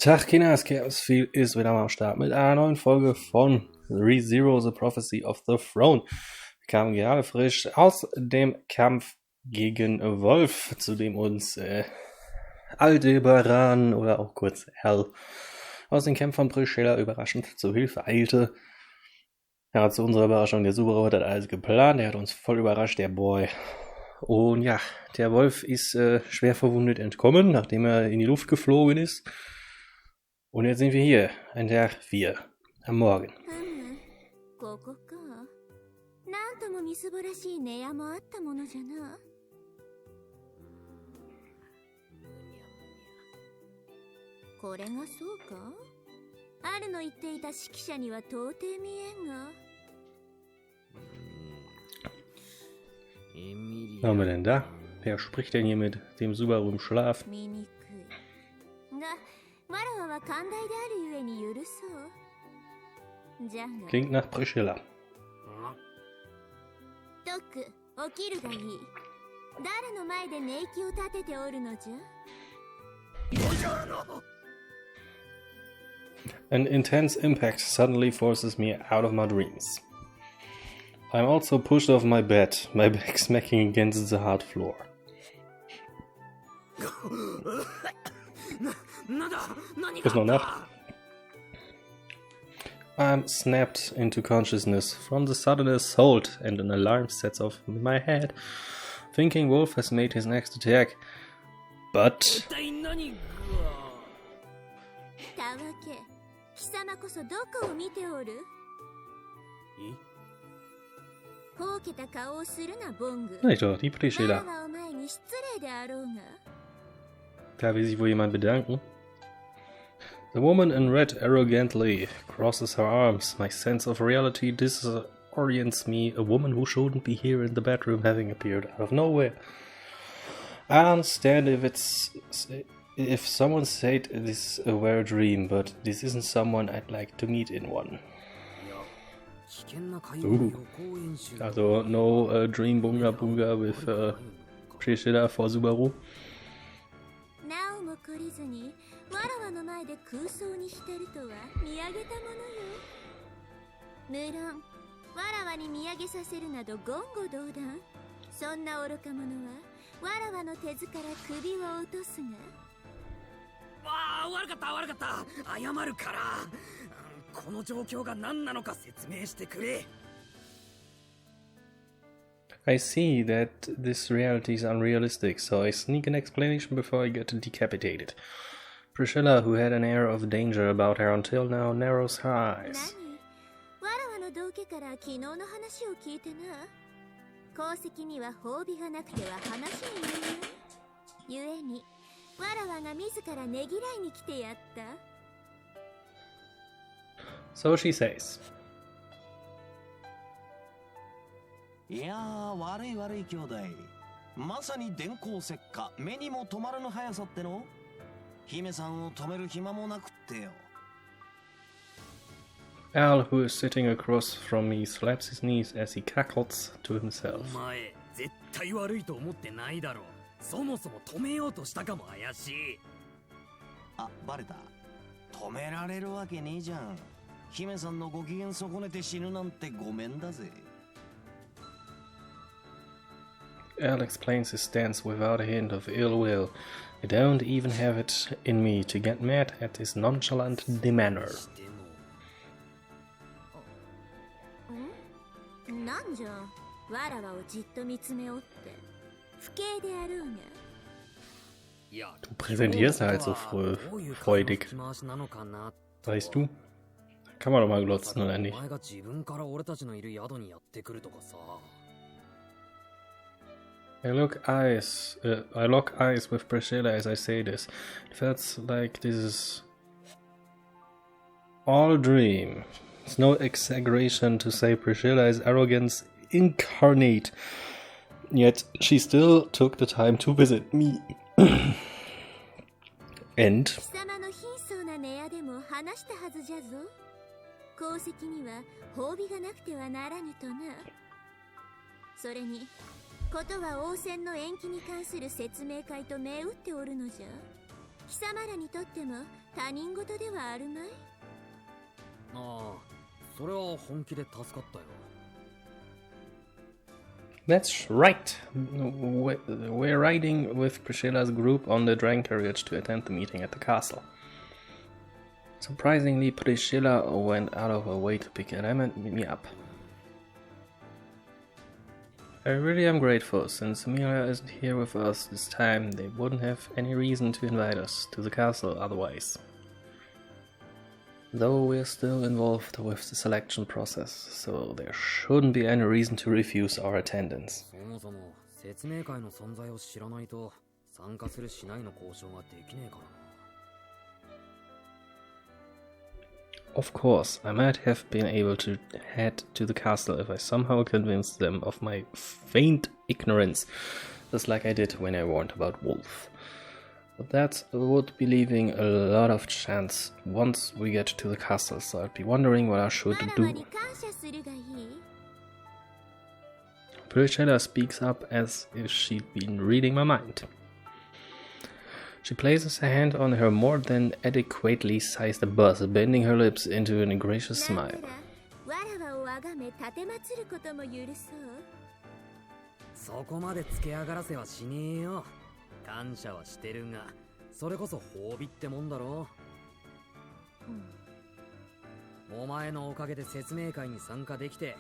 Tag, Kinders, Chaosfeel ist wieder mal am Start mit einer neuen Folge von ReZero, The Prophecy of the Throne. Wir kamen gerade frisch aus dem Kampf gegen Wolf, zu dem uns Aldebaran oder auch kurz Hell aus den Kämpfen von Priscilla überraschend zur Hilfe eilte. Ja, zu unserer Überraschung, der Subaru hat alles geplant, der hat uns voll überrascht, der Boy. Und ja, der Wolf ist schwer verwundet entkommen, nachdem er in die Luft geflogen ist. Und jetzt sind wir hier, an Tag 4, am Morgen. Was haben wir denn da? Wer spricht denn hier mit dem Subaru im Schlaf? Klingt nach Priscilla. An intense impact suddenly forces me out of my dreams. I'm also pushed off my bed, my back smacking against the hard floor. Ist noch Nacht. I'm snapped into consciousness from the sudden assault, and an alarm sets off in my head, thinking Wolf has made his next attack. But... Nicht doch, die Priscilla. Da will sich wohl jemand bedanken. The woman in red arrogantly crosses her arms. My sense of reality disorients me. A woman who shouldn't be here in the bedroom having appeared out of nowhere. I understand if someone said this were a dream, but this isn't someone I'd like to meet in one. Also no dream bunga bunga with Priscilla for Subaru. I see that this reality is unrealistic, so I sneak an explanation before I get decapitated. Priscilla, who had an air of danger about her until now, narrows her eyes. So she says. いやー、悪い悪い兄弟。まさに電光石火、目にも止まらぬ速さっての。姫さんを止める暇もなくってよ。Al, who is sitting across from me, slaps his knees as he cackles to himself. お前、絶対悪いと思ってないだろう。そもそも止めようとしたかも怪しい。あ、バレた。止められるわけねえじゃん。姫さんのご機嫌損ねて死ぬなんてごめんだぜ。Al explains his stance without a hint of ill will. I don't even have it in me to get mad at his nonchalant demeanor. Du präsentierst halt so freudig. Weißt du? Kann man doch mal glotzen, oder nicht? I lock eyes with Priscilla as I say this. It feels like this is all a dream. It's no exaggeration to say Priscilla is arrogance incarnate. Yet she still took the time to visit me. And ことは王戦の延期に関する説明会と銘打っておるのじゃ。貴様らにとっても他人事ではあるまい？ああ、それは本気で助かったよ。That's right. We're riding with Priscilla's group on the dragon carriage to attend the meeting at the castle. Surprisingly, Priscilla went out of her way to pick Em and me up. I really am grateful. Since Emilia isn't here with us this time, they wouldn't have any reason to invite us to the castle otherwise. Though we're still involved with the selection process, so there shouldn't be any reason to refuse our attendance. そもそも説明会の存在を知らないと参加するしないの交渉ができねえからな。Of course, I might have been able to head to the castle if I somehow convinced them of my faint ignorance, just like I did when I warned about Wolf. But that would be leaving a lot of chance once we get to the castle, so I'd be wondering what I should do. Priscilla speaks up as if she'd been reading my mind. She places her hand on her more than adequately sized buzz, bending her lips into an gracious smile. そこまでつけ上がらせはしねえよ。感謝はしてるが、それこそ褒美ってもんだろ。お前のおかげで説明会に参加できて、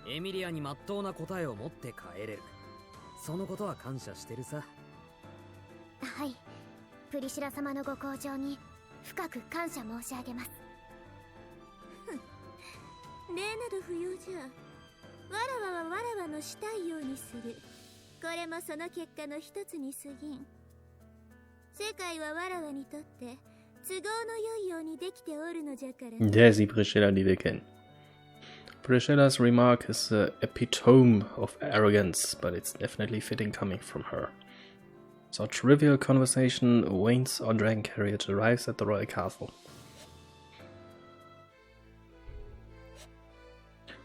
エミリアに真っ当な答えを持って帰れる。そのことは感謝してるさ。はい。プリシラ様のご厚情に深く感謝申し上げます。礼など不要じゃ。わらわはわらわのしたいようにする。これもその結果の一つに過ぎん。世界はわらわにとって都合の良いようにできておるのじゃから。Der ist die Priscilla, die wir kennen. Priscilla's remark is the epitome of arrogance, but it's definitely fitting coming from her. So trivial conversation wanes, our dragon carriage arrives at the royal castle.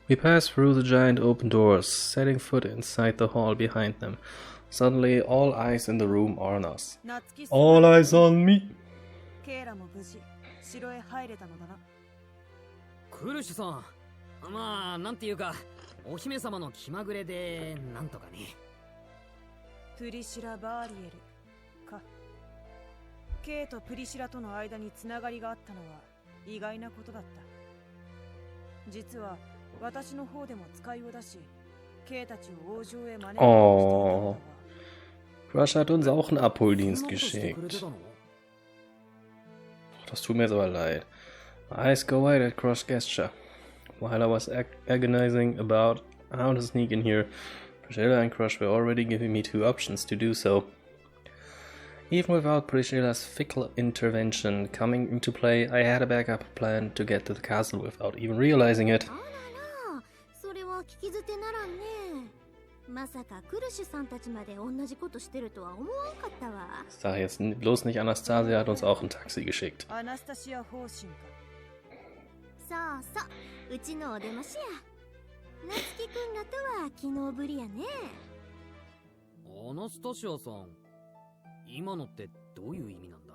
We pass through the giant open doors, setting foot inside the hall behind them. Suddenly, all eyes in the room are on us. All eyes on me! クルシュさん、まあなんていうか、お姫様の気まぐれでなんとかね。プリシラ・バーリエルか。ケイとプリシラとの間につながりがあったのは意外なことだった。実は私の方でも使いを出し、ケイたちを王城へ招いていたのだが。Oh, Crush hat uns auch einen Abholdienst geschickt. Das tut mir jetzt aber leid. My eyes go wide at Crush's gesture. While I was agonizing about how to sneak in here, Priscilla and Crush were already giving me two options to do so. Even without Priscilla's fickle intervention coming into play, I had a backup plan to get to the castle without even realizing it. それは聞き捨てならんね。まさかクルシュさんたちまで同じことしてるとは思わんかったわ。Sag jetzt bloß nicht, Anastasia hat uns auch ein Taxi geschickt. アナスタシア方針か。そうそう、うちのお出ましや。夏希くんらとは昨日ぶりやね。アナスタシアさん、今のってどういう意味なんだ？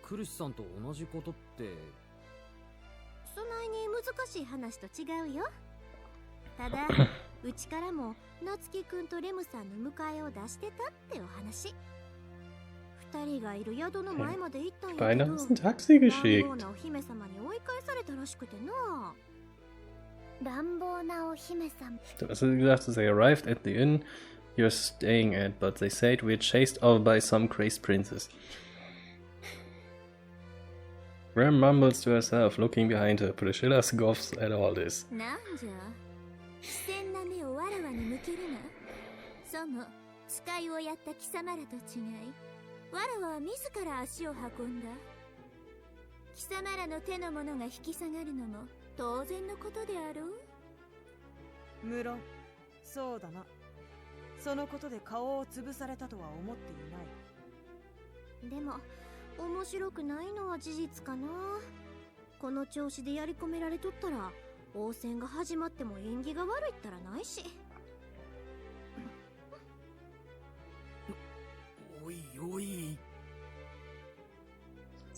クルシさんと同じことって。そないに難しい話と違うよ。ただ、うちからも夏希くんとレムさんの迎えを出してたってお話。二人がいる宿の前まで行ったんやけど、Beinahe ist ein Taxi geschickt. 乱暴なお姫様に追い返されたらしくてな。乱暴なお姫様。Du hast gesagt, they arrived at the inn you're staying at, but they said we're chased off by some crazed princess. Ram mumbles to herself, looking behind her. Priscilla scoffs at all this. なんじゃ、危険な目をわらわに向けるな。その使いをやった貴様らと違い、わらわは自ら足を運んだ。貴様らの手の者が引き下がるのも当然のことであろう。無論、そうだな。そのことで顔を潰されたとは思っていない。でも面白くないのは事実かな。この調子でやり込められとったら応戦が始まっても縁起が悪いったらないし。おいおい。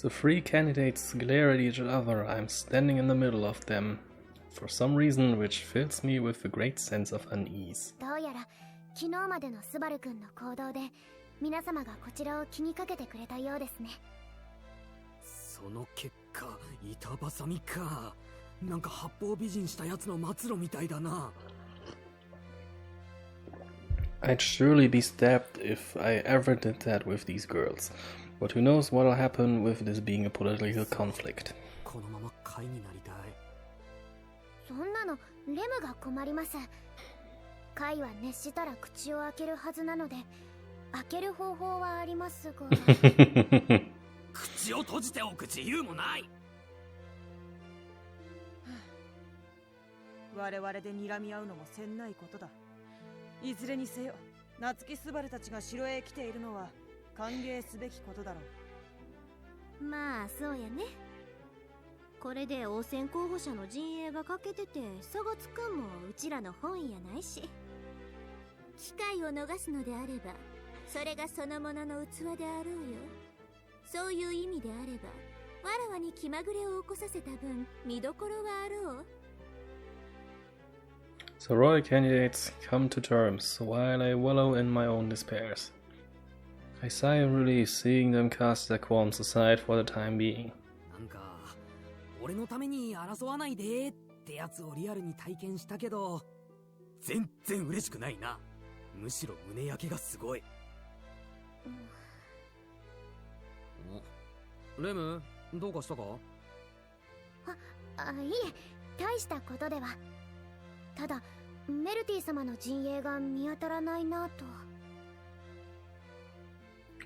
The three candidates glare at each other. I'm standing in the middle of them, for some reason which fills me with a great sense of unease. どうやら昨日までのスバル君の行動で皆様がこちらを気にかけてくれたようですね。その結果、板挟みか。なんか八方美人したやつの末路みたいだな。I'd surely be stabbed if I ever did that with these girls. But who knows what'll happen with this being a political conflict. このまま会になりたい。そんなのレムが困ります。会は熱したら口を開けるはずなので、開ける方法はありますが。口を閉じておく自由もない。我々で睨み合うのもせんないことだ。いずれにせよ、夏木スバルたちが城へ来ているのは歓迎すべきことだろう。まあそうやね。これで応戦候補者の陣営が欠けてて差がつくんもうちらの本意やないし、機会を逃すのであればそれがそのものの器であろうよ。そういう意味であればわらわに気まぐれを起こさせた分見どころはあろう。 The royal candidates come to terms, while I wallow in my own despairs. I sigh in relief seeing them cast their qualms aside for the time being. なんか俺のために争わないでってやつをリアルに体験したけど、全然嬉しくないな。むしろ胸焼けがすごい。レム、どうかしたか？いえ、大したことでは。ただメルティ様の陣営が見当たらないなと。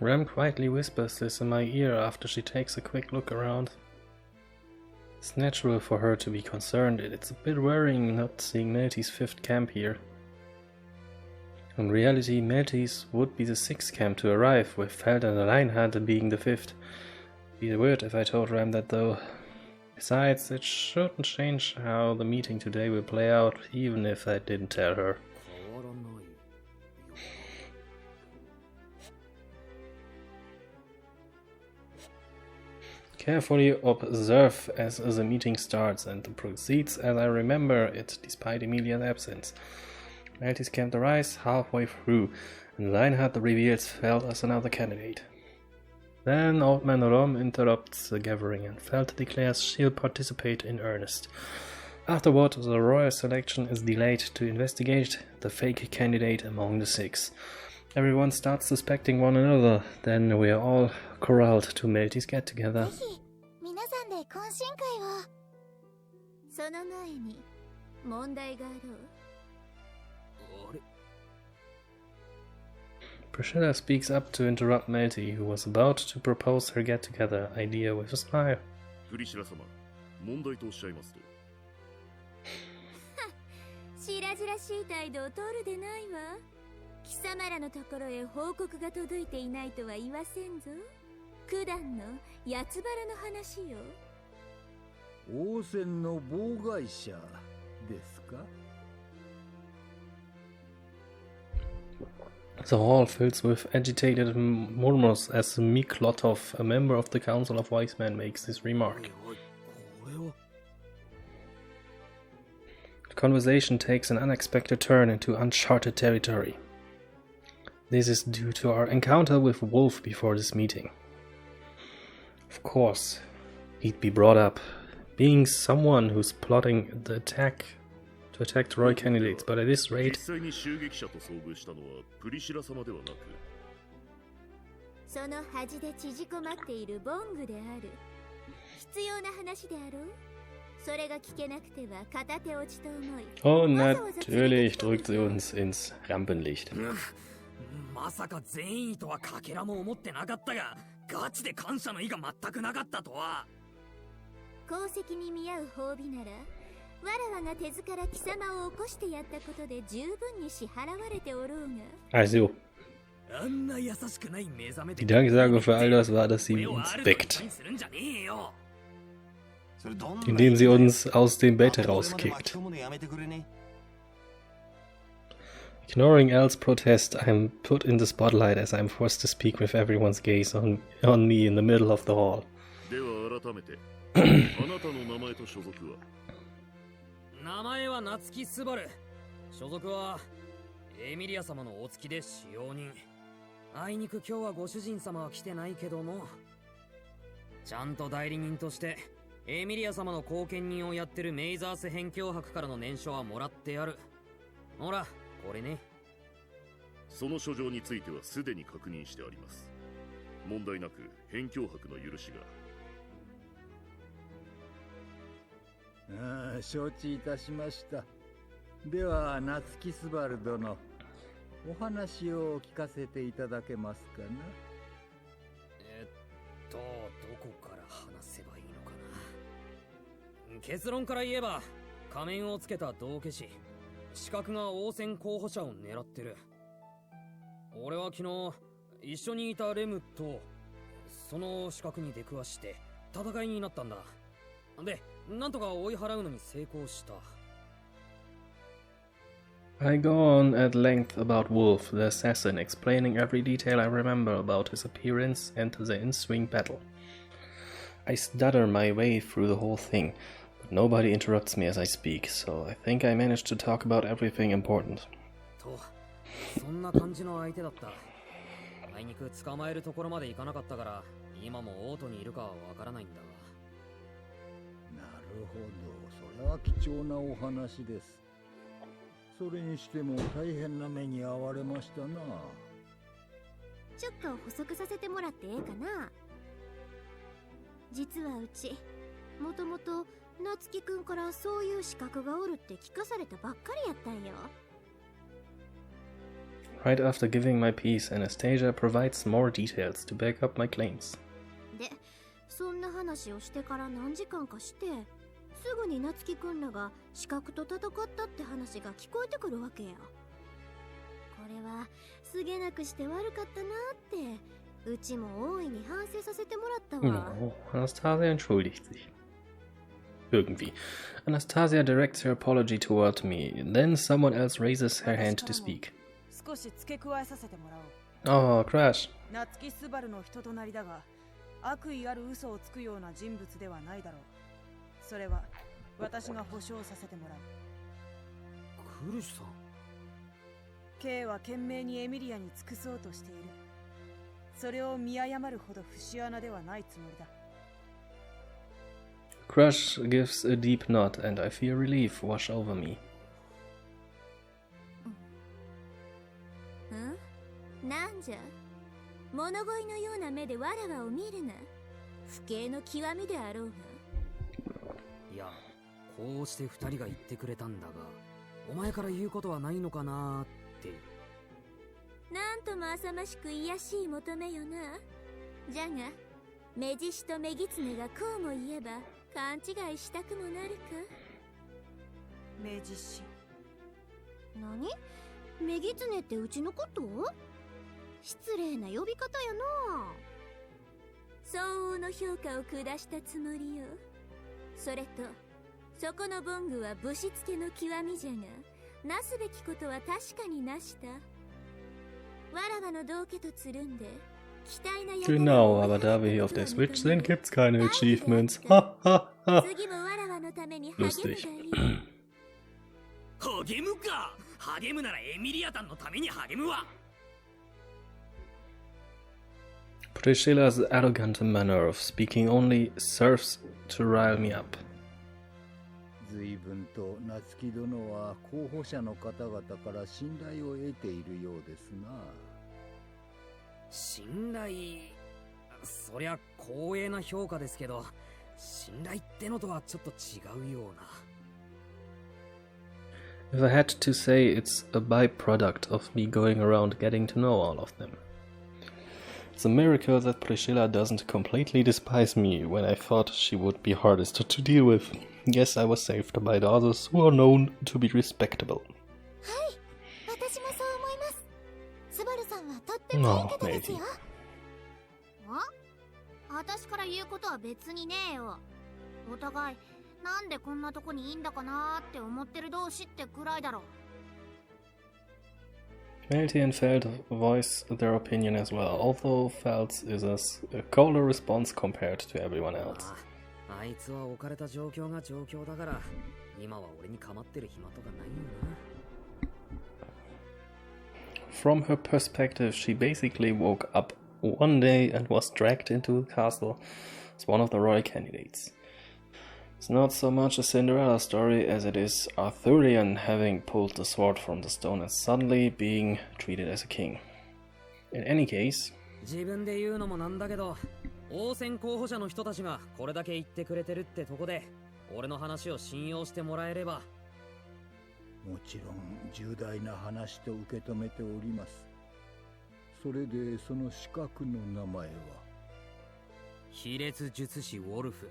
Ram quietly whispers this in my ear after she takes a quick look around. It's natural for her to be concerned. It's a bit worrying not seeing Melty's fifth camp here. In reality, Melty's would be the sixth camp to arrive, with Feld and Reinhardt being the fifth. Be weird if I told Ram that though. Besides, it shouldn't change how the meeting today will play out, even if I didn't tell her. Carefully observe as the meeting starts and proceeds as I remember it despite Emilia's absence. Melty's camp arrives halfway through, and Reinhardt reveals Feld as another candidate. Then Old Man Rom interrupts the gathering and Feld declares she'll participate in earnest. Afterward, the royal selection is delayed to investigate the fake candidate among the six. Everyone starts suspecting one another, then we are all corralled to Melty's get-together. 皆さんで懇親会を。その前に問題があろう。 Priscilla speaks up to interrupt Melty, who was about to propose her get-together idea with a smile. プリシラ様、問題とおっしゃいますと。白々しい態度を取るでないわ。貴様らのところへ報告が届いていないとは言わせんぞ。九段の八つ腹の話よ。応戦の妨害者ですか？ The hall fills with agitated murmurs as Miklotov, a member of the Council of Wise Men, makes this remark. The conversation takes an unexpected turn into uncharted territory. This is due to our encounter with Wolf before this meeting. Of course, he'd be brought up, being someone who's plotting the attack to attack the royal candidates, but at this rate... 実際に襲撃者と遭遇したのはプリシラ様ではなく、その恥で縮こまっているボングである。必要な話であろう。それが聞けなくては片手落ちと思い。 Oh, natürlich drückt sie uns ins Rampenlicht. まさか善意とはかけらも思ってなかったが、ガチで感謝の意が全くなかったとは。功績に見合う褒美なら、わらわが手ずから貴様を起こしてやったことで十分に支払われておろうが。Also, あんな優しくない目覚め die Danksagung für all das war, dass sie uns weckt, するんじゃねえよ。 indem sie uns aus dem Bett rauskickt. Ignoring Al's protest, I'm put in the spotlight as I'm forced to speak with everyone's gaze on me in the middle of the hall. では改めてあなたの名前と所属は？名前は夏木すばる。所属はエミリア様のお付きで使用人。あいにく今日はご主人様は来てないけども、ちゃんと代理人としてエミリア様の後見人をやってるメイザース辺境博からの念書はもらってやる。ほらこれね。その書状についてはすでに確認してあります。問題なく辺境博の許しが。承知いたしました。では夏木すばる殿、お話を聞かせていただけますかな。どこから話せばいいのかな。結論から言えば、仮面をつけた道化師刺客が王戦候補者を狙ってる。俺は昨日一緒にいたレムとその刺客に出くわして戦いになったんだ。で、なんとか追い払うのに成功した。I go on at length about Wolf, the assassin, explaining every detail I remember about his appearance and the ensuing battle. I stutter my way through the whole thing, but nobody interrupts me as I speak, so I think I managed to talk about everything important. と、そんな感じの相手だった。あいにく捕まえるところまで行かなかったから、今もオートにいるかはわからないんだが。なるほど、それは貴重なお話です。それにしても大変な目に遭われましたな。ちょっと補足させてもらってええかな。実はうちもともと夏樹くんからそういう資格がおるって聞かされたばっかりやったんよ。Right after giving my piece, Anastasia provides more details to back up my claims. で、そんな話をしてから何時間かしてすぐに夏樹くんらが資格と戦ったって話が聞こえてくるわけや。これはすげなくして悪かったなってうちも大いに反省させてもらったわ。No, Anastasia entschuldigt sich. Irgendwie. Anastasia directs her apology toward me, then someone else raises her hand to speak. 少し付け加えさせてもらおう。Oh, Crash. 夏木すばるの人となりだが、悪意ある嘘をつくような人物ではないだろう。それは私が保証させてもらう。クルシさん。K は懸命にエミリアに尽くそうとしている。それを見誤るほど節穴ではないつもりだ。Crush gives a deep nod and I feel relief wash over me. なんじゃ、物乞いのような目でわらわを見るな。不敬の極みであろうが。いや、こうして二人が言ってくれたんだが、お前から言うことはないのかなって。なんとも浅ましく卑しい求めよな。じゃが目獅子と目狐がこうも言えば勘違いしたくもなるか。目獅子。何？目狐ってうちのこと？失礼な呼び方やな。相応の評価を下したつもりよ。それとそこのボングは武士つけの極みじゃが、なすべきことは確かになした。わらわの道家とつるんで期待な役目 Genau, aber da wir hier auf der Switch sind, gibt's keine Achievements. Ha ha ha. 次もわらわのために励むがいい。励むか。励むならエミリアタンのために励むわ。Priscilla's arrogant manner of speaking only serves to rile me up. 随分と夏木殿は候補者の方々から信頼を得ているようですな。信頼、そりゃ光栄な評価ですけど、信頼ってのとはちょっと違うような。If I had to say, it's a byproduct of me going around getting to know all of them. It's a miracle that Priscilla doesn't completely despise me when I thought she would be hardest to deal with. Yes, I was saved by the others who are known to be respectable. はい、私もそう思います。スバルさんはとってもいい方ですよ。私から言うことは別にねえよ。お互いなんでこんなとこにいいんだかなーって思ってる同士ってくらいだろ Melty and Feld voice their opinion as well, although Feld's is a colder response compared to everyone else. あいつは置かれた状況が状況だから、今は俺に構ってる暇とかないよな。From her perspective, she basically woke up one day and was dragged into the castle as one of the royal candidates. It's not so much a Cinderella story as it is Arthurian having pulled the sword from the stone and suddenly being treated as a king. In any case, 自分で言うのもなんだけど、王選候補者の人たちがこれだけ言ってくれてるってとこで、俺の話を信用してもらえれば。もちろん重大な話と受け止めております。それでその資格の名前は卑劣術師ウォルフ。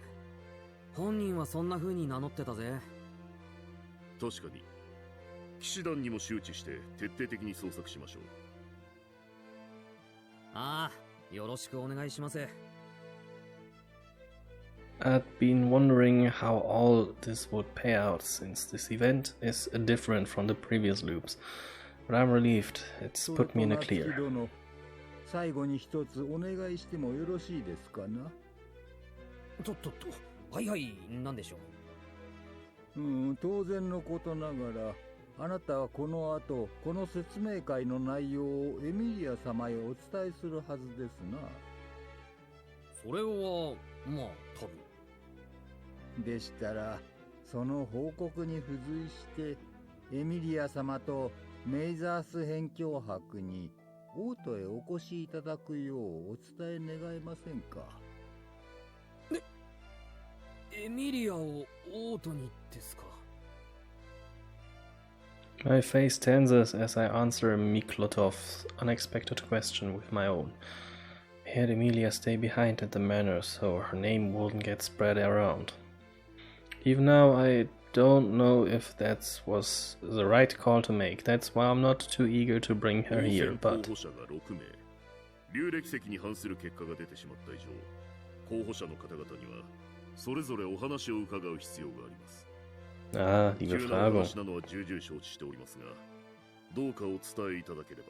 本人はそんな風に名乗ってたぜ。確かに騎士団にも周知して徹底的に捜索しましょう。ああ、よろしくお願いします。I'd been wondering how all this would pay out since this event is different from the previous loops, but I'm relieved it's put me in a clear. 最後に一つお願いしてもよろしいですかな。はいはい、なんでしょう。当然のことながら、あなたはこの後この説明会の内容をエミリア様へお伝えするはずですな。それはまあ多分。でしたらその報告に付随してエミリア様とメイザース辺境伯に王都へお越しいただくようお伝え願えませんか。エミリアを王都にですか。My face tenses as I answer Miklotov's unexpected question with my own. I had Emilia stay behind at the manor so her name wouldn't get spread around. Even now, I don't know if that was the right call to make. That's why I'm not too eager to bring her here, but... 流歴石に反する結果が出てしまった以上、候補者の方々にはそれぞれお話を伺う必要があります。Ah, die 急なお Befragung. 話なのは重々承知しておりますが、どうかお伝えいただければ。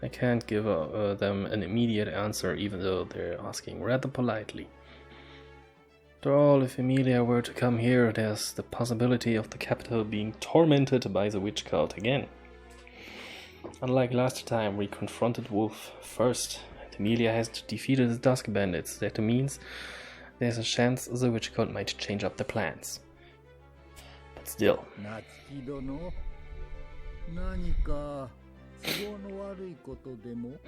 I can't give them an immediate answer even though they're asking rather politely. After all, if Emilia were to come here, there's the possibility of the capital being tormented by the witch cult again. Unlike last time, we confronted Wolf first, and Emilia has defeated the Dusk Bandits. That means there's a chance the witch cult might change up the plans. But still. 都合の悪いことでも。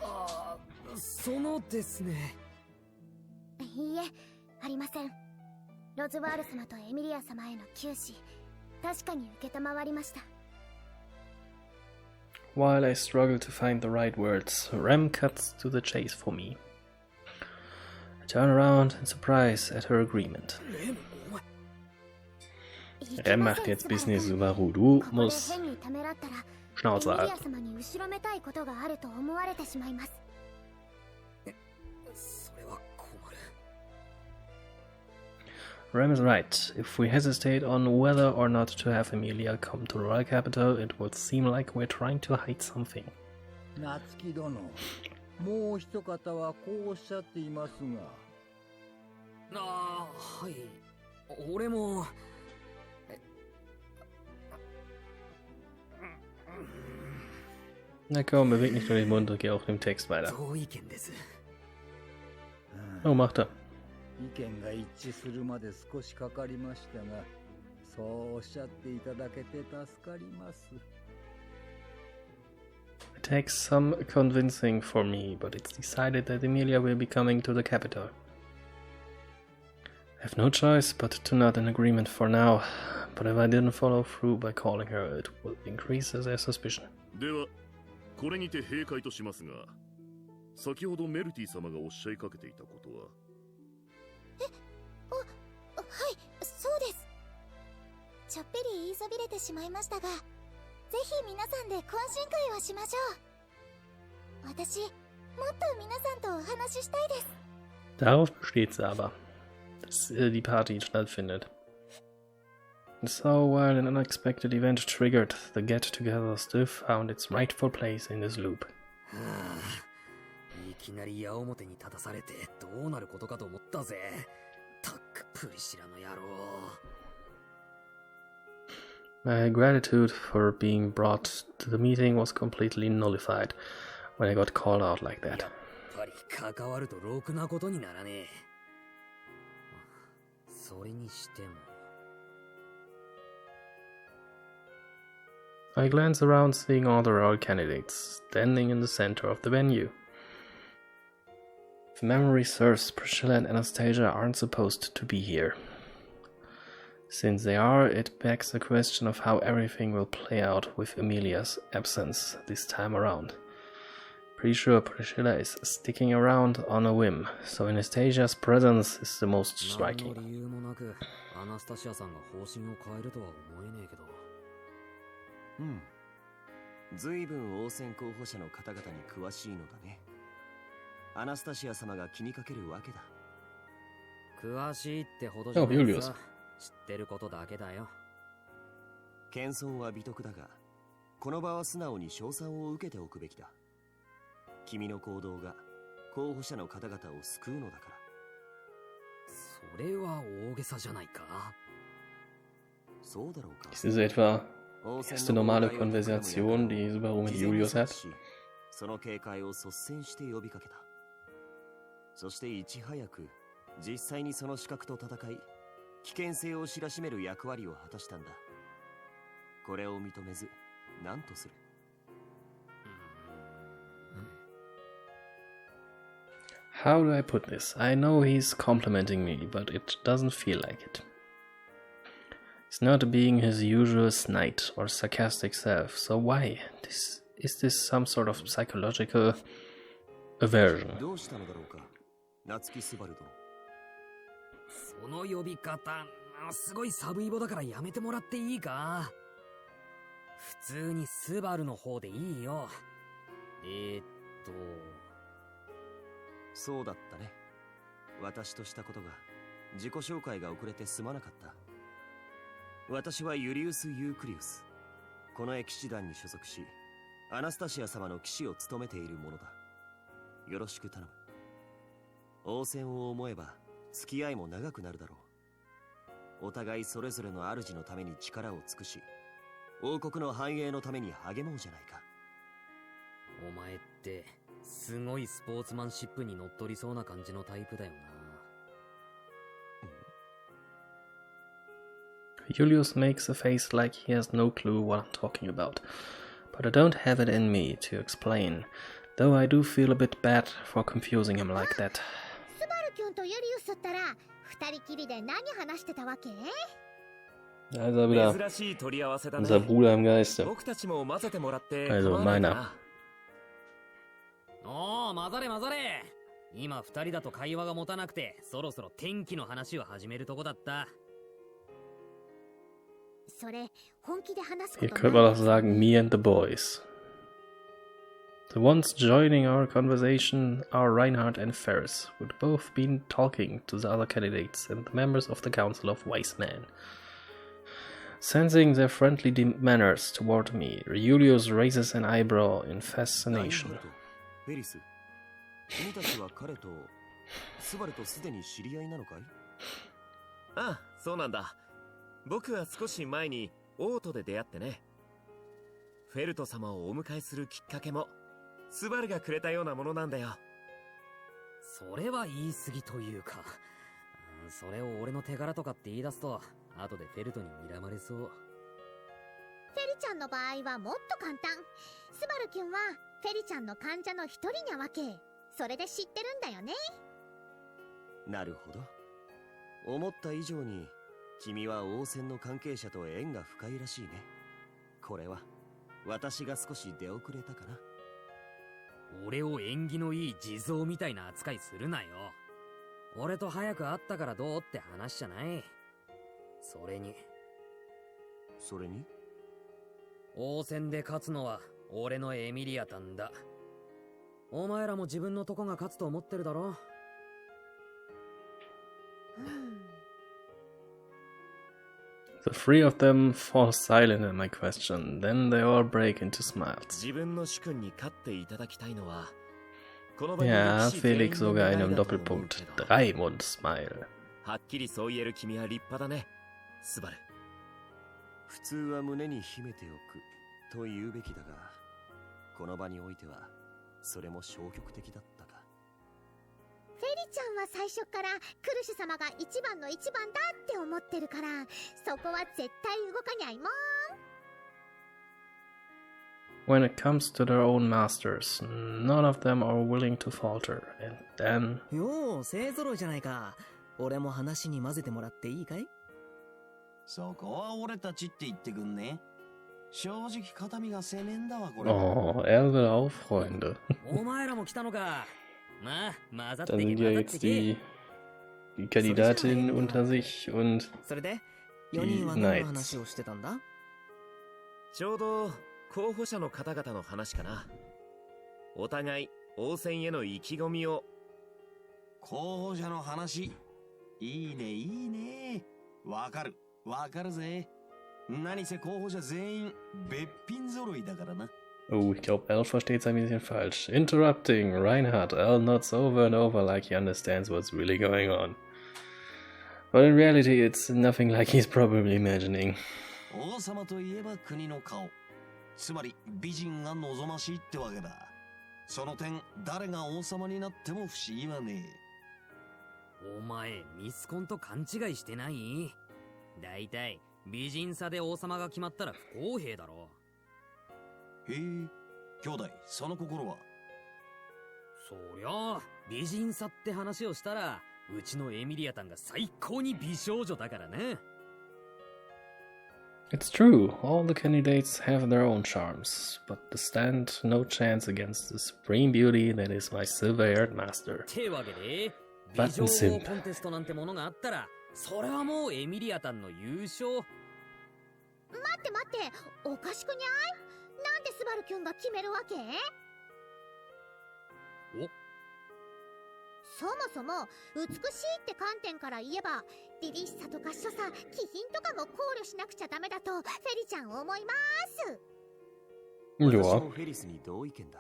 ああ、そのですね。いいえ、ありません。ロズワール様とエミリア様への給仕、確かに受けたまわりました。While I struggle to find the right words, Rem cuts to the chase for me. I turn around in surprise at her agreement. Rem macht jetzt Business über Du musst Schnauze halten. Rem is right. If we hesitate on whether or not to have Emilia come to the royal capital, it would seem like we're trying to hide something. 夏木殿、もう一方はこうおっしゃっていますが。ああ、はい。俺も。Na komm, beweg nicht nur den Mund und geh auch dem Text weiter. Oh, macht er. 意見が一致するまで少しかかりましたが、そうおっしゃっていただけて助かります。It takes some convincing for me, but it's decided that Emilia will be coming to the capital. I have no choice but to nod in agreement for now, but if I didn't follow through by calling her, it would increase their suspicion. では、これにて閉会としますが、先ほどメルティ様がおっしゃいかけていたことは。はい、そうです。ちょっぴり言いそびれてしまいましたが、ぜひ皆さんで懇親会をしましょう。私、もっと皆さんとお話ししたいです。 Darauf besteht sie aber, dass die Party stattfindet. And so, while an unexpected event triggered, the get-together still found its rightful place in this loop. いきなり矢面に立たされてどうなることかと思ったぜ。タックプリシラの野郎。My gratitude for being brought to the meeting was completely nullified when I got called out like that. やっぱり関わるとろくなことにならねえ。それにしても。I glance around, seeing all the royal candidates standing in the center of the venue. If memory serves, Priscilla and Anastasia aren't supposed to be here. Since they are, it begs the question of how everything will play out with Emilia's absence this time around. Pretty sure Priscilla is sticking around on a whim, so Anastasia's presence is the most striking. 何の理由もなくアナスタシアさんが方針を変えるとは思えねえけど。ずいぶん王選候補者の方々に詳しいのだね。アナスタシア様が気にかけるわけだ。詳しいってほどじゃないさ。知ってることだけだよ。謙遜は美徳だが、この場は素直に称賛を受けておくべきだ。君の行動が候補者の方々を救うのだから。それは大げさじゃないか。そうだろうか。 Ist diese etwa erste normale Konversation, die Subaru mit Julius hat? その警戒を率先して呼びかけた。そしていち早く実際にその資格と戦い、危険性を知らしめる役割を果たしたんだ。これを認めず何とする？ How do I put this? I know he's complimenting me, but it doesn't feel like it. He's not being his usual snide or sarcastic self, so why? Is this some sort of psychological aversion? どうしたのだろうか、夏木スバル殿。その呼び方、すごいサブイボだからやめてもらっていいか？普通にスバルの方でいいよ。そうだったね。私としたことが、自己紹介が遅れてすまなかった。私はユリウス・ユークリウス。この騎士団に所属し、アナスタシア様の騎士を務めているものだ。よろしく頼む。王戦を思えば、付き合いも長くなるだろう。お互いそれぞれの主のために力を尽くし、王国の繁栄のために励もうじゃないか。お前って、すごいスポーツマンシップにのっとりそうな感じのタイプだよな。Julius makes a face like he has no clue what I'm talking about, but I don't have it in me to explain, though I do feel a bit bad for confusing him like that. スバルキュンとユリウスったら二人きりで何話してたわけ？ Da ist er wieder, unser Bruder im Geiste. Also meiner. おー、混ざれ混ざれ。今二人だと会話が持たなくて、そろそろ天気の話を始めるとこだった。それ本気で話すこ Hier と könnte man doch sagen, me and the boys. The ones joining our conversation are Reinhard and Ferris, who'd both been talking to the other candidates and the members of the Council of Wise Men. Sensing their friendly manners toward me, Julius raises an eyebrow in fascination. フェリス、君たちは彼とスバルとすでに知り合いなのかい？ああ、そうなんだ。僕は少し前にオートで出会ってね。フェルト様をお迎えするきっかけもスバルがくれたようなものなんだよ。それは言い過ぎというか、それを俺の手柄とかって言い出すと後でフェルトに睨まれそう。フェリちゃんの場合はもっと簡単。スバルキュンはフェリちゃんの患者の一人なわけ。それで知ってるんだよね。なるほど。思った以上に君は王戦の関係者と縁が深いらしいね。これは私が少し出遅れたかな。俺を縁起のいい地蔵みたいな扱いするなよ。俺と早く会ったからどうって話じゃない。それに王戦で勝つのは俺のエミリアタンだ。お前らも自分のとこが勝つと思ってるだろ。The three of them fall silent at my question. Then they all break into smiles. 自分の主君に勝っていただきたいのは、この場にいる Ja, 騎士全員 Felix の sogar 願 in い einem だと思うけ Doppelpunkt. ど、 Drei-Mund-Smile. はっきりそう言える君は立派だね、スバル。普通は胸に秘めておくと言うべきだが、この場においてはそれも消極的だったか。フェリちゃんは最初からクルシュ様が一番の一番だって思ってるから、そこは絶対動かにゃいもん。When it comes to their own masters, none of them are willing to falter. And then... よう、勢ぞろいじゃないか。俺も話に混ぜてもらっていいかい？そこは俺たちって言ってくんね。正直肩身が狭えんだわこれ。Oh, er will auch Freunde. お前らも来たのか。まあ、混ざって Dann け sind 混 ja ざって jetzt け。 die Kandidatinnen unter sich und それで、4人は何の話をしてたんだ？ちょうど候補者の方々の話かな。お互い王戦への意気込みを。候補者の話、いいねいいね。わかるぜ。何せ候補者全員べっぴん揃いだからな。 Oh, ich glaube, Elle versteht's ein bisschen falsch. Interrupting Reinhard. Elle nods over and over like he understands what's really going on. But in reality, it's nothing like he's probably imagining. 王様といえば国の顔。つまり美人が望ましいってわけだ。その点、誰が王様になっても不思議はねお前、ミスコンと勘違いしてない？だいたい美人さで王様が決まったら不公平だろ。え。へえ、兄弟、その心は？そりゃあ、美人さって話をしたら、うちのエミリアタンが最高に美少女だからね。It's true, all the candidates have their own charms, but they stand no chance against the supreme beauty that is my silver-haired master. ってわけで、美女王コンテストなんてものがあったら、それはもうエミリアタンの優勝。待って待って、おかしくにゃい？なんでスバルキュンが決めるわけ？そもそも美しいって観点から言えば、凛々しさとか所作、気品とかも考慮しなくちゃダメだとフェリちゃん思います。Ja, 私もフェリスに同意見だ。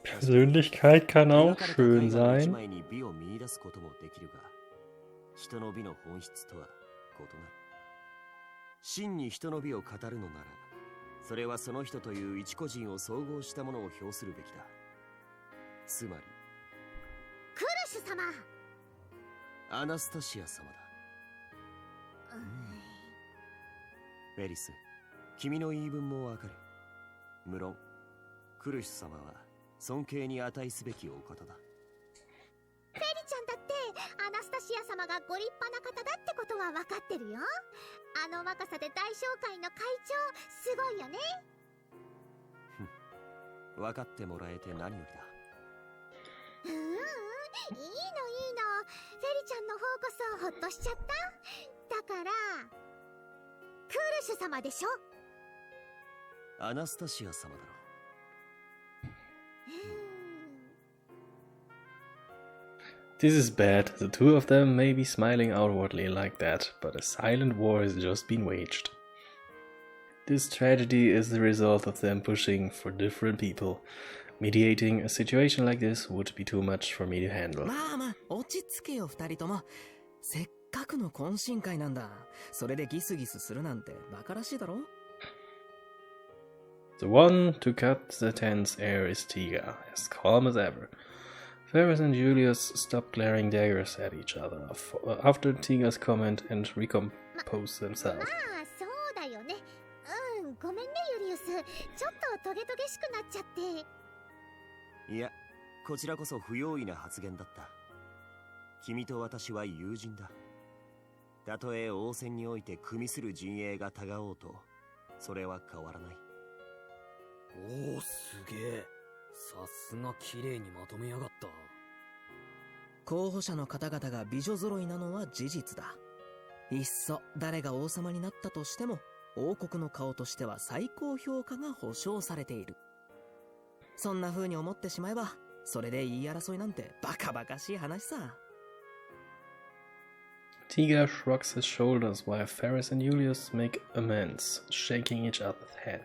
Persönlichkeit kann auch schön 一 sein. 枚に美を見出すこともできるが、人の美の本質とは異なる。真に人の美を語るのなら、それはその人という一個人を総合したものを表するべきだ。つまりクルシュ様、アナスタシア様だ。フェリス、君の言い分もわかる。無論クルシュ様は尊敬に値すべきお方だ。フェリちゃんだってアナスタシア様がご立派な方だってことは分かってるよ。あの若さで大商会の会長、すごいよね。分かってもらえて何よりだ。いいのいいの、フェリちゃんの方こそほっとしちゃった。だからクルシュ様でしょ。アナスタシア様だろ。This is bad. The two of them may be smiling outwardly like that, but a silent war has just been waged. This tragedy is the result of them pushing for different people. Mediating a situation like this would be too much for me to handle. まあまあ、落ち着けよ二人とも。せっかくの懇親会なんだ。それでギスギスするなんてバカらしいだろ。The one to cut the tense air is Tiga, as calm as ever. Ferris and Julius stop glaring daggers at each other after Tiga's comment and recompose ま themselves. あそうだよね。ごめんねユリウス、ちょっとトゲトゲしくなっちゃって。いや、こちらこそ不用意な発言だった。君と私は友人だ。たとえ王戦において組する陣営がたがおうと、それは変わらない。おお、すげえ。さすが綺麗にまとめやがった。候補者の方々が美女揃いなのは事実だ。いっそ誰が王様になったとしても、王国の顔としては最高評価が保証されている。そんな風に思ってしまえば、それで言い争いなんてバカバカしい話さ。Tiga shrugs his shoulders while Ferris and Julius make amends, shaking each other's hands.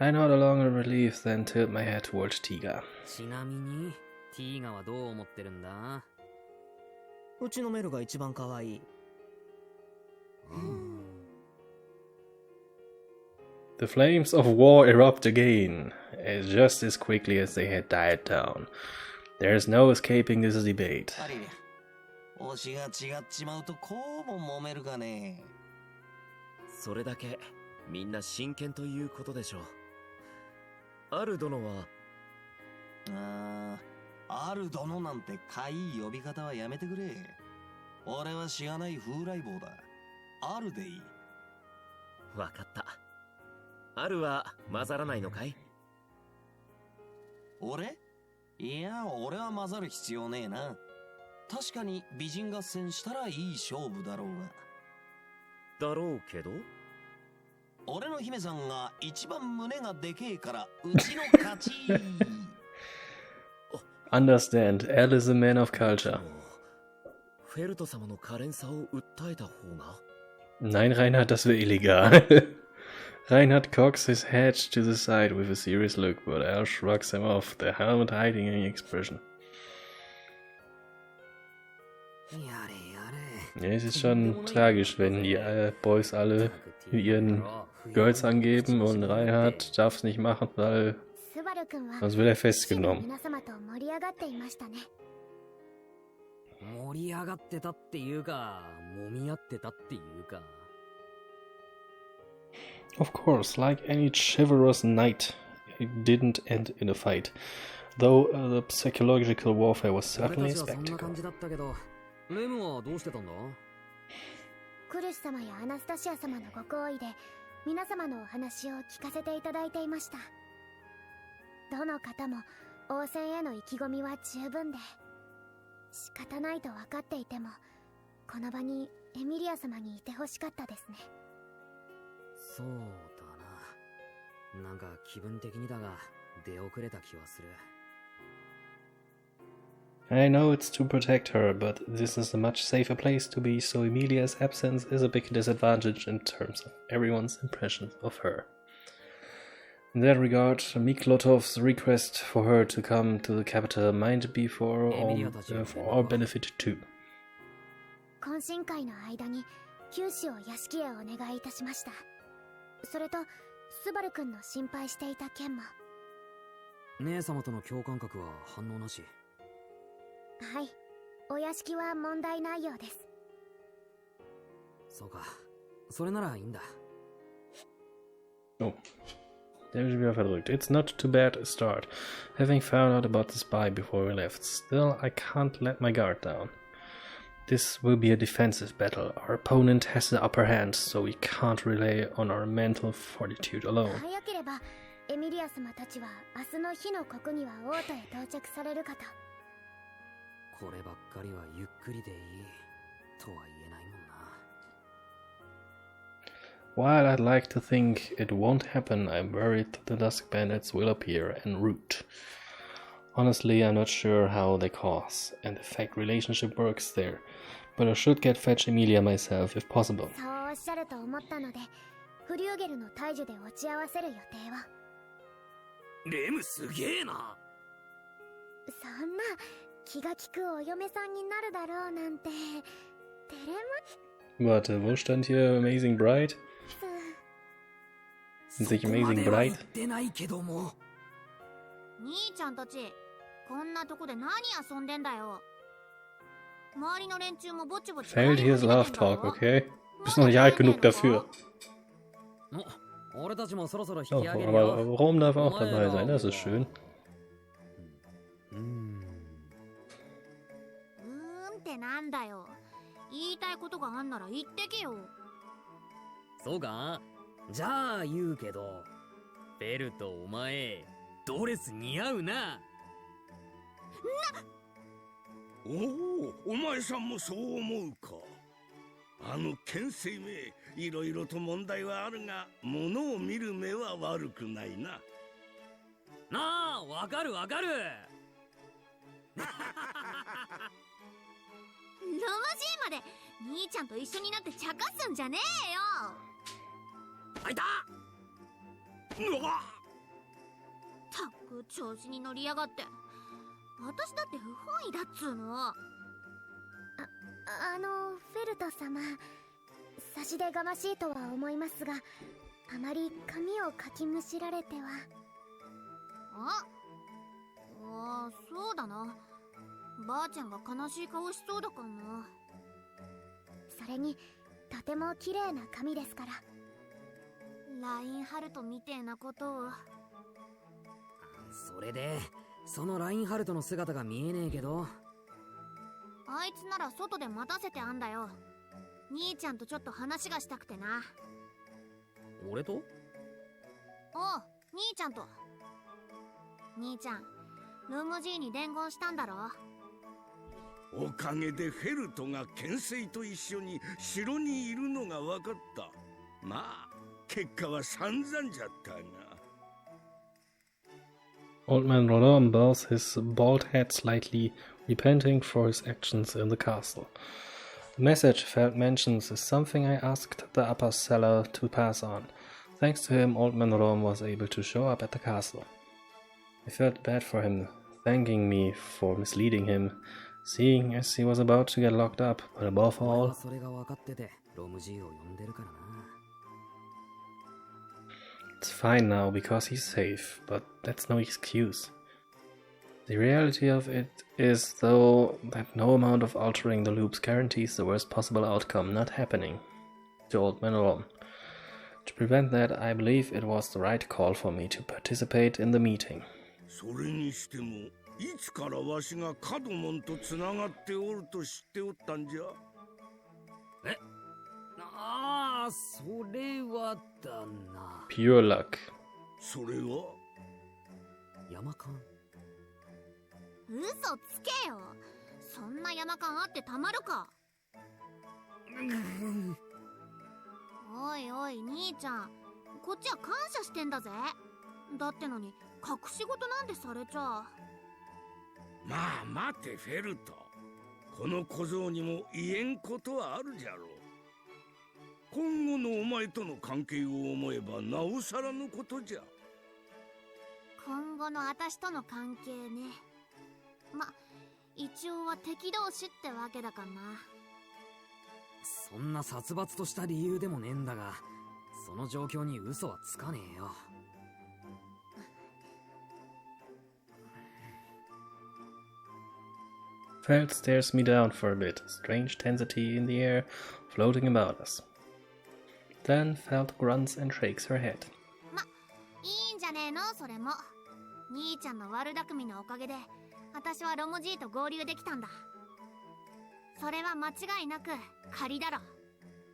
I nod along in relief, then tilt my head towards Tiga. ちなみに、ティーガはどう思ってるんだ？うちのメルが一番可愛い。The flames of war erupt again, just as quickly as they had died down. There is no escaping this debate. ありゃ、推しが違っちまうとこうも揉めるがね。それだけみんな真剣ということでしょう。ある殿はある殿なんてかいい呼び方はやめてくれ。俺はしがない風来坊だ。あるでいい。わかった。あるは混ざらないのかい？俺？いや、俺は混ざる必要ねえな。確かに美人合戦したらいい勝負だろうが。だろうけど？俺の姫さんが一番胸がでけえからうちの勝ち。Understand, Al is a man of culture. フェルト様の可憐さを訴えた方が？ Nein, Reinhard, das wäre illegal. Reinhard cocks his head to the side with a serious look, but Al shrugs him off, the helmet hiding any expression. Ja, es ist schon tragisch, wenn die Boys alle ihren Girls angeben und Reinhard darf es nicht machen, weil sonst wird er festgenommen. 盛り上がってたっていうか、揉み合ってたっていうか。Of course, like any chivalrous knight, it didn't end in a fight, though the psychological warfare was certainly a spectacle. レムはどうしてたんだ？クルス様やアナスタシア様のご好意で皆様のお話を聞かせていただいていました。どの方も王戦への意気込みは十分で、仕方ないと分かっていてもこの場にエミリア様にいてほしかったですね。そうだな。なんか気分的にだが出遅れた気はする。I know it's to protect her, but this is a much safer place to be, so Emilia's absence is a big disadvantage in terms of everyone's impression of her. In that regard, Miklotov's request for her to come to the capital might be for our benefit too. 懇親会の間に九死を屋敷へお願いいたしました。それとスバル君の心配していた件も。姉様との共感覚は反応なし。はい、お屋敷は問題ないようです。そうか、それならいいんだ。Oh. Der ist wieder verdrückt. It's not too bad a start, having found out about the spy before we left. Still, I can't let my guard down. This will be a defensive battle. Our opponent has the upper hand, so we can't rely on our mental fortitude alone. 早ければエミリア様たちは明日の日の国には王都へ到着されるかと。こればっかりはゆっくりでいいとは言えないもんな。While I'd like to think it won't happen, I'm worried that the Dusk Bandits will appear en route. Honestly, I'm not sure how their cause and effect relationship works there, but I should get fetch Emilia myself if possible. そうおっしゃると思ったので、フリューゲルの大樹で落ち合わせる予定は。レムすげえな。そんな気が利くお嫁さんになるだろうなんて照れま。Warte, wo stand hier Amazing Bride? Sich Amazing Bride? 出ないけども。兄ちゃんたち、こんなとこで何遊んでんだよ。周りの連中もぼちぼち。Fällt hier ist Love Talk, okay? Bist noch nicht alt genug dafür. Oh, aber Rom darf auch dabei sein, das ist schön. ってなんだよ。言いたいことがあんなら言ってけよ。そうか？じゃあ言うけど、ベルとお前ドレス似合うな。おお、お前さんもそう思うか。あの剣聖め、いろいろと問題はあるが、物を見る目は悪くないな。なあ、わかるわかる。まで兄ちゃんと一緒になって茶化すんじゃねえよ。あいた。うわ。たく調子に乗りやがって。私だって不本意だっつうの。フェルト様、差し出がましいとは思いますが、あまり髪をかきむしられては。そうだな。ばあちゃんが悲しい顔しそうだからな。それにとても綺麗な髪ですから。ラインハルトみてえなことを。それでそのラインハルトの姿が見えねえけど。あいつなら外で待たせてあんだよ。兄ちゃんとちょっと話がしたくてな。俺と？おう、兄ちゃんと。兄ちゃん、ルーム G に伝言したんだろ。おかげでフェルトが剣聖と一緒に城にいるのが分かった。まあ結果は散々じゃったが。Old man Rodon bows his bald head slightly, repenting for his actions in the castle. The message Feld mentions is something I asked the upper cellar to pass on. Thanks to him, Old man Rodon was able to show up at the castle. I felt bad for him, thanking me for misleading him, seeing as he was about to get locked up, but above all... It's fine now because he's safe, but that's no excuse. The reality of it is, though, that no amount of altering the loops guarantees the worst possible outcome not happening. To Old man Rodon. To prevent that, I believe it was the right call for me to participate in the meeting. それにしても、いつからわしがカドモンとつながっておると知っておったんじゃ。え？ああ、それはだな。Pure luck. それは？山間。嘘つけよ。そんな山間あってたまるか。おいおい兄ちゃん、こっちは感謝してんだぜ。だってのに隠し事なんてされちゃ。まあ待てフェルト。この小僧にも言えんことはあるじゃろう。今後のお前との関係を思えばなおさらのことじゃ。今後の私との関係ね。ま、一応は敵同士ってわけだからな。そんな殺伐とした理由でもねえんだが、その状況に嘘はつかねえよ。Feld stares me down for a bit, strange tensity in the air floating about us. Then Feld grunts and shakes her head. ま、いいんじゃねえのそれも。兄ちゃんの悪巧みのおかげで私はロム G と合流できたんだ。それは間違いなく借りだろ。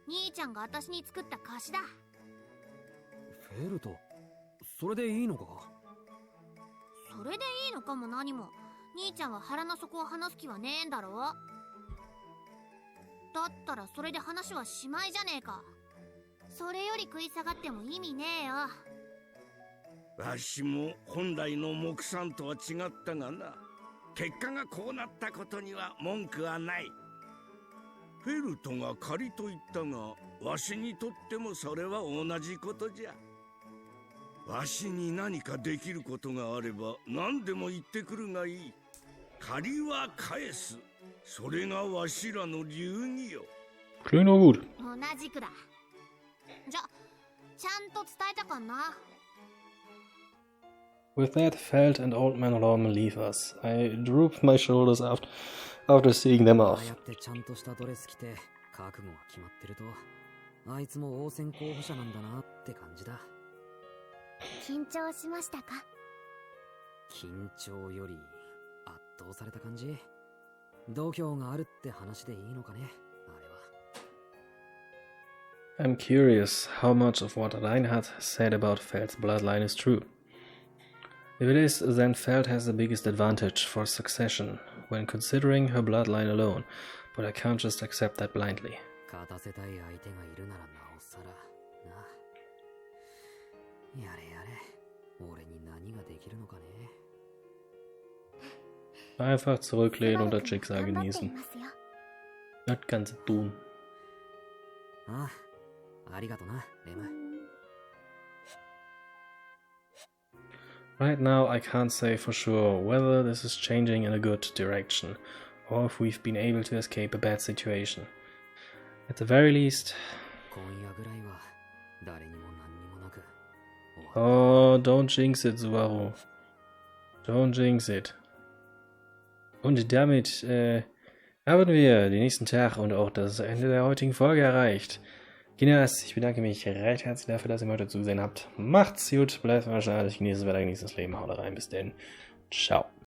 兄ちゃんが私に作った貸しだ。フェルト、それでいいのか？それでいいのかも何も。兄ちゃんは腹の底を話す気はねえんだろ。だったらそれで話はしまいじゃねえか。それより食い下がっても意味ねえよ。わしも本来の目算とは違ったがな。結果がこうなったことには文句はない。フェルトが仮と言ったが、わしにとってもそれは同じことじゃ。わしに何かできることがあれば何でも言ってくるがいい。借りは返す。それがわしらの流儀よ。Klingt doch gut. 同じくだ。じゃ、ちゃんと伝えたかな。With that, Feld and Old Man Rodon leave us. I droop my shoulders after seeing them off. ああやってちゃんとしたドレス着て覚悟が決まってると、あいつも応戦候補者なんだなって感じだ。緊張しましたか？緊張より圧倒された感じ。度胸があるって話でいいのかね、あれは。I'm curious how much of what Reinhardt said about Feld's bloodline is true. If it is, then Feld has the biggest advantage for succession when considering her bloodline alone, but I can't just accept that blindly. 勝たせたい相手がいるならなおさらな。やれやれ、俺に何ができるのかね。Einfach zurücklehnen und das Schicksal genießen. Das Ganze tun. Ah, arigato na, Lem. Right now, I can't say for sure whether this is changing in a good direction, or if we've been able to escape a bad situation. At the very least... Oh, don't jinx it, Subaru. Don't jinx it. Und damit haben wir den nächsten Tag und auch das Ende der heutigen Folge erreicht. Kinders, ich bedanke mich recht herzlich dafür, dass ihr mir heute zugesehen habt. Macht's gut, bleibt wahrscheinlich, genießt das Wetter, genießt das Leben, haut rein, bis denn. Ciao.